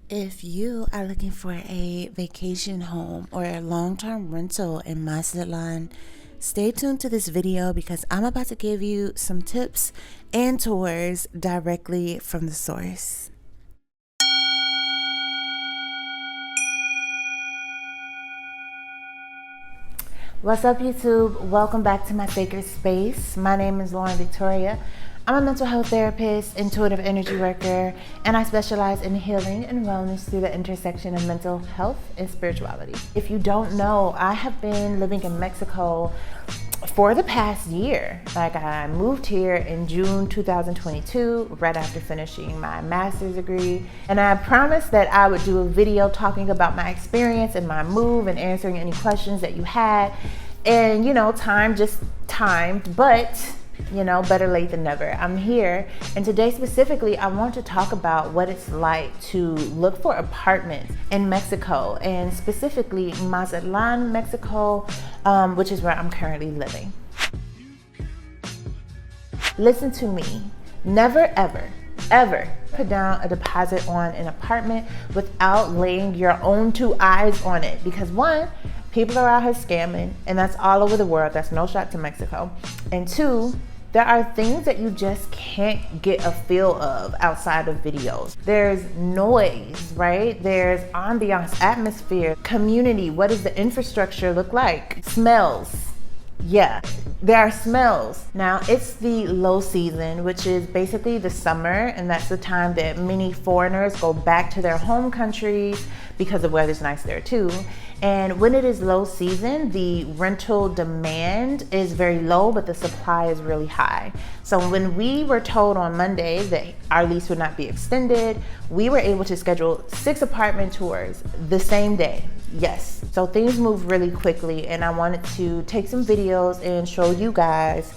If you are looking for a vacation home or a long-term rental in Mazatlan, stay tuned to this video because I'm about to give you some tips and tours directly from the source. What's up, YouTube? Welcome back to my sacred space. My name is Victoria. I'm a mental health therapist, intuitive energy worker, and I specialize in healing and wellness through the intersection of mental health and spirituality. If you don't know, I have been living in Mexico for the past year. I moved here in June 2022, right after finishing my master's degree. And I promised that I would do a video talking about my experience and my move and answering any questions that you had. And time just timed, but better late than never. I'm here, and today specifically I want to talk about what it's like to look for apartments in Mexico, and specifically Mazatlan, Mexico, which is where I'm currently living. Listen to me. Never ever put down a deposit on an apartment without laying your own two eyes on it, because one, people are out here scamming, and that's all over the world. That's no shot to Mexico. And two, there are things that you just can't get a feel of outside of videos. There's noise, right? There's ambiance, atmosphere, community. What does the infrastructure look like? Smells. Yeah, there are smells. Now, it's the low season, which is basically the summer, and that's the time that many foreigners go back to their home countries because the weather's nice there too. And when it is low season, the rental demand is very low, but the supply is really high. So when we were told on Monday that our lease would not be extended, we were able to schedule 6 apartment tours the same day. Yes, so things move really quickly, and I wanted to take some videos and show you guys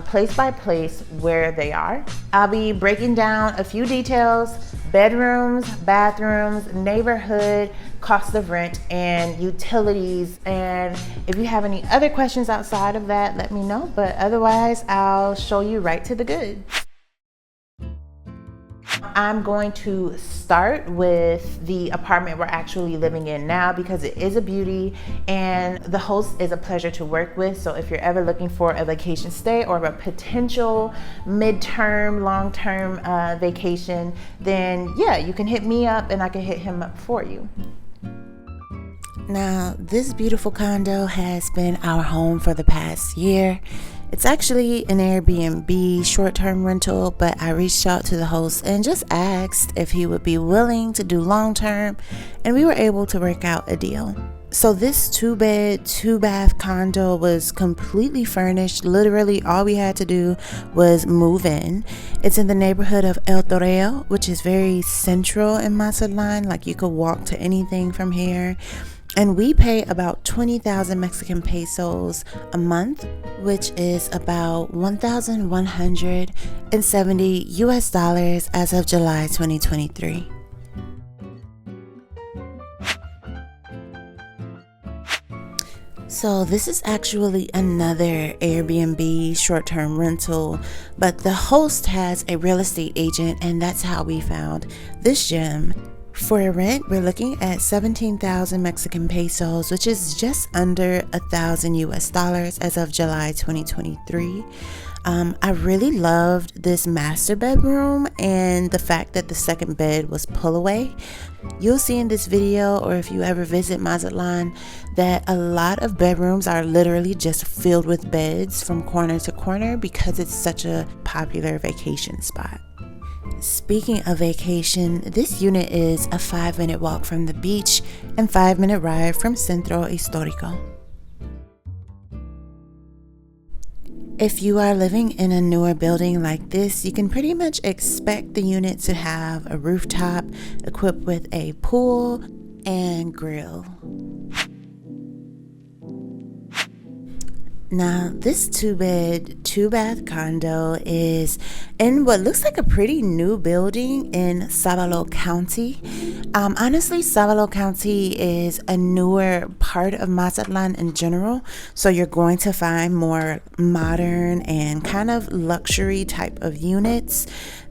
place by place where they are. I'll be breaking down a few details: bedrooms, bathrooms, neighborhood, cost of rent, and utilities. And if you have any other questions outside of that, let me know, but otherwise I'll show you right to the good. I'm going to start with the apartment we're actually living in now because it is a beauty and the host is a pleasure to work with. So if you're ever looking for a vacation stay or a potential midterm, long-term vacation, then yeah, you can hit me up and I can hit him up for you. Now, this beautiful condo has been our home for the past year. It's actually an Airbnb short-term rental, but I reached out to the host and just asked if he would be willing to do long-term, and we were able to work out a deal. So this 2-bed, 2-bath condo was completely furnished. Literally all we had to do was move in. It's in the neighborhood of El Toreo, which is very central in Mazatlan. Like, you could walk to anything from here. And we pay about 20,000 Mexican pesos a month, which is about 1,170 US dollars as of July 2023. So this is actually another Airbnb short-term rental, but the host has a real estate agent, and that's how we found this gem. For a rent, we're looking at 17,000 Mexican pesos, which is just under 1,000 US dollars as of July 2023. I really loved this master bedroom and the fact that the second bed was pull away. You'll see in this video, or if you ever visit Mazatlan, that a lot of bedrooms are literally just filled with beds from corner to corner because it's such a popular vacation spot. Speaking of vacation, this unit is a 5-minute walk from the beach and 5-minute ride from Centro Histórico. If you are living in a newer building like this, you can pretty much expect the unit to have a rooftop equipped with a pool and grill. Now, this 2-bed, 2-bath condo is in what looks like a pretty new building in Sabalo County. Honestly, Sabalo County is a newer part of Mazatlan in general, so you're going to find more modern and kind of luxury type of units.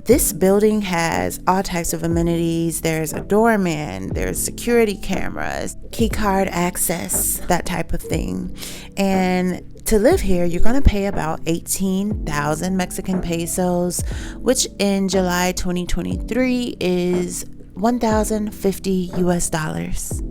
This building has all types of amenities. There's a doorman, there's security cameras, key card access, that type of thing. And to live here, you're going to pay about 18,000 Mexican pesos, which in July 2023 is 1,050 US dollars.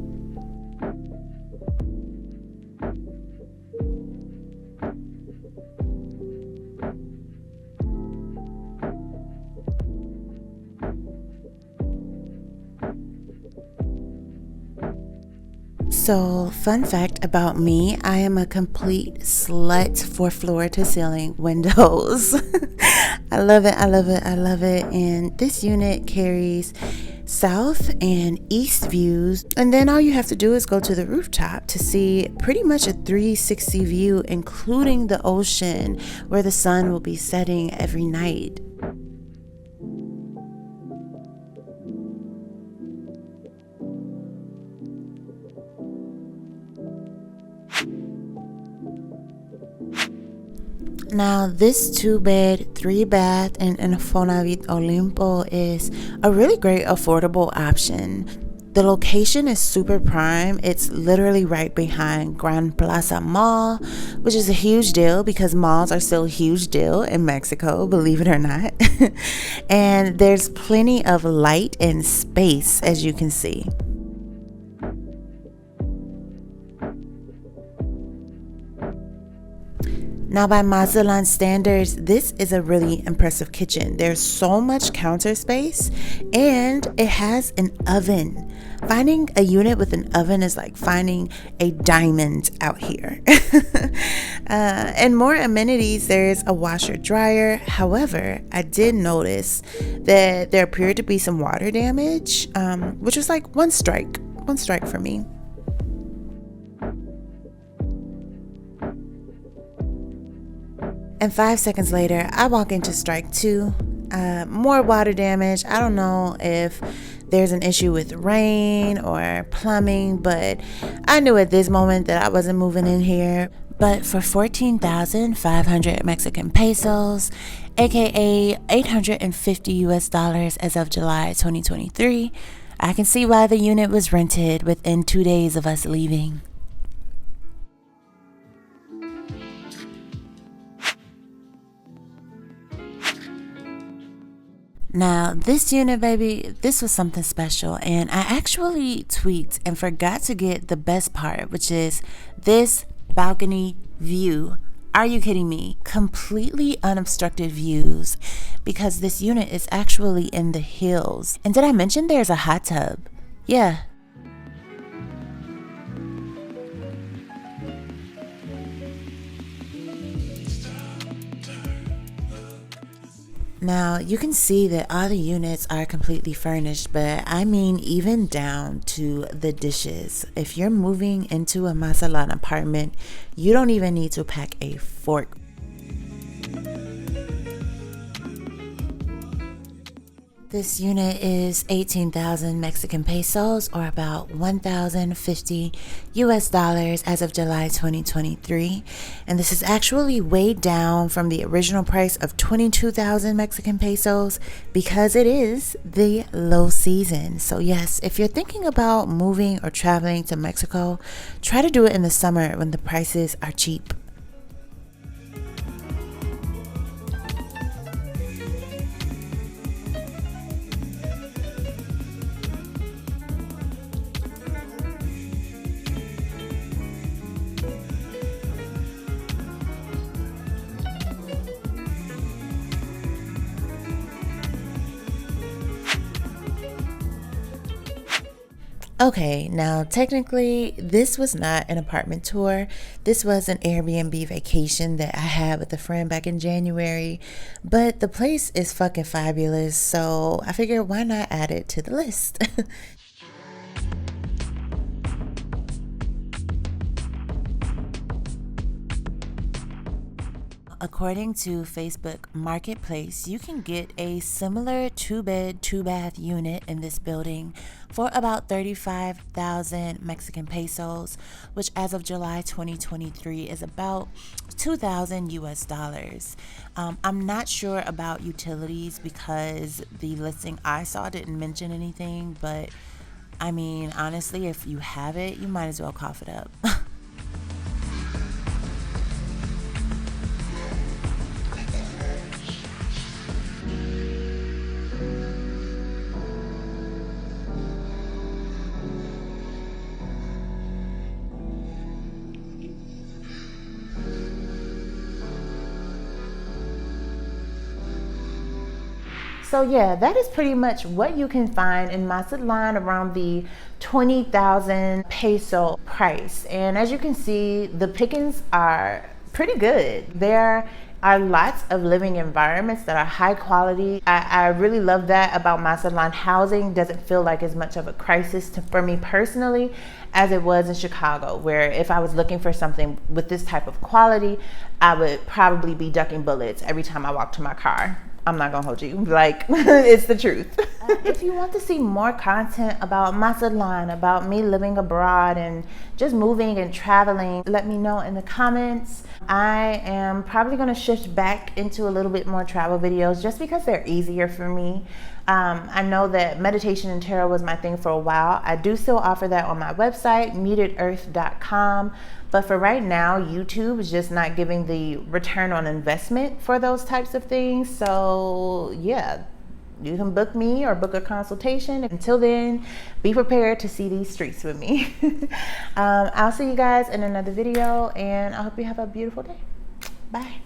So, fun fact about me, I am a complete slut for floor to ceiling windows. I love it, I love it, I love it. And this unit carries south and east views. And then all you have to do is go to the rooftop to see pretty much a 360 view, including the ocean where the sun will be setting every night. Now, this 2-bed, 3-bath, and Infonavit Olimpo is a really great affordable option. The location is super prime. It's literally right behind Grand Plaza Mall, which is a huge deal because malls are still a huge deal in Mexico, believe it or not. And there's plenty of light and space, as you can see. Now, by Mazatlan standards, this is a really impressive kitchen. There's so much counter space and it has an oven. Finding a unit with an oven is like finding a diamond out here. And more amenities, there's a washer dryer. However, I did notice that there appeared to be some water damage, which was like one strike for me. And 5 seconds later, I walk into strike 2. More water damage. I don't know if there's an issue with rain or plumbing, but I knew at this moment that I wasn't moving in here. But for 14,500 Mexican pesos, aka 850 US dollars as of July 2023, I can see why the unit was rented within 2 days of us leaving. Now, this unit, baby, this was something special, and I actually tweaked and forgot to get the best part, which is this balcony view. Are you kidding me? Completely unobstructed views, because this unit is actually in the hills. And did I mention there's a hot tub? Yeah. Now, you can see that all the units are completely furnished, but I mean even down to the dishes. If you're moving into a Mazatlan apartment, you don't even need to pack a fork. This unit is 18,000 Mexican pesos, or about 1,050 US dollars as of July 2023. And this is actually way down from the original price of 22,000 Mexican pesos because it is the low season. So yes, if you're thinking about moving or traveling to Mexico, try to do it in the summer when the prices are cheap. Okay, now technically this was not an apartment tour. This was an Airbnb vacation that I had with a friend back in January, but the place is fucking fabulous, so I figured why not add it to the list. According to Facebook Marketplace, you can get a similar 2-bed, 2-bath unit in this building for about 35,000 Mexican pesos, which as of July 2023 is about 2,000 US dollars. I'm not sure about utilities because the listing I saw didn't mention anything, but I mean, honestly, if you have it, you might as well cough it up. So yeah, that is pretty much what you can find in Mazatlan around the 20,000 peso price. And as you can see, the pickings are pretty good. There are lots of living environments that are high quality. I really love that about Mazatlan. Housing doesn't feel like as much of a crisis for me personally as it was in Chicago, where if I was looking for something with this type of quality, I would probably be ducking bullets every time I walked to my car. I'm not gonna hold you, like, it's the truth. If you want to see more content about Mazatlan, about me living abroad and just moving and traveling, let me know in the comments. I am probably gonna shift back into a little bit more travel videos just because they're easier for me. I know that meditation and tarot was my thing for a while. I do still offer that on my website, mutedearth.com. But for right now, YouTube is just not giving the return on investment for those types of things. So yeah, you can book me or book a consultation. Until then, be prepared to see these streets with me. I'll see you guys in another video, and I hope you have a beautiful day. Bye.